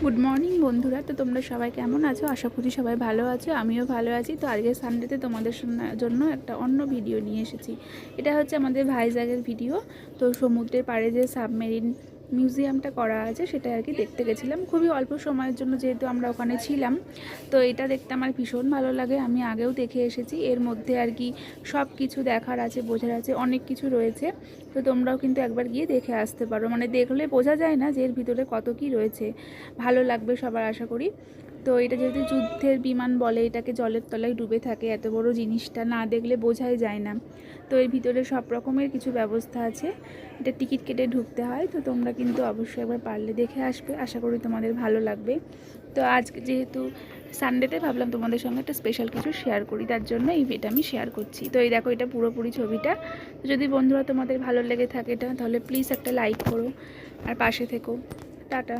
Good morning বন্ধুরা। তো তোমরা সবাই কেমন আছো? আশা করি সবাই ভালো আছো, আমিও ভালো আছি। তো আজকে সানডেতে তোমাদের জন্য একটা অন্য ভিডিও নিয়ে এসেছি। এটা হচ্ছে আমাদের ভাইজ্যাগের ভিডিও। তো সমুদ্রের পাড়ে যে সাবমেরিন মিউজিয়ামটা করা আছে সেটা আর কি দেখতে গেছিলাম খুবই অল্প সময়ের জন্য, যেহেতু আমরা ওখানে ছিলাম। তো এটা দেখতে আমার ভীষণ ভালো লাগে, আমি আগেও দেখে এসেছি। এর মধ্যে আর কি সব কিছু দেখার আছে, বোঝার আছে, অনেক কিছু রয়েছে। তো তোমরাও কিন্তু একবার গিয়ে দেখে আসতে পারো, মানে দেখলে বোঝা যায় না যে এর ভিতরে কত কি রয়েছে। ভালো লাগবে সবার আশা করি। তো এটা যেহেতু যুদ্ধের বিমান বলে, এটাকে জলের তলায় ডুবে থাকে, এত বড় জিনিসটা না দেখলে বোঝাই যায় না। তো এর ভিতরে সব রকমের কিছু ব্যবস্থা আছে, এটা টিকিট কেটে ঢুকতে হয়। তো তোমরা কিন্তু অবশ্যই একবার পারলে দেখে আসবে, আশা করি তোমাদের ভালো লাগবে। তো আজকে যেহেতু সানডেতে ভাবলাম তোমাদের সঙ্গে একটা স্পেশাল কিছু শেয়ার করি, তার জন্য এই ভিডিওটা আমি শেয়ার করছি। তো এই দেখো, এটা পুরোপুরি ছবিটা। যদি বন্ধুরা তোমাদের ভালো লেগে থাকে এটা, তাহলে প্লিজ একটা লাইক করো আর পাশে থেকো। টাটা।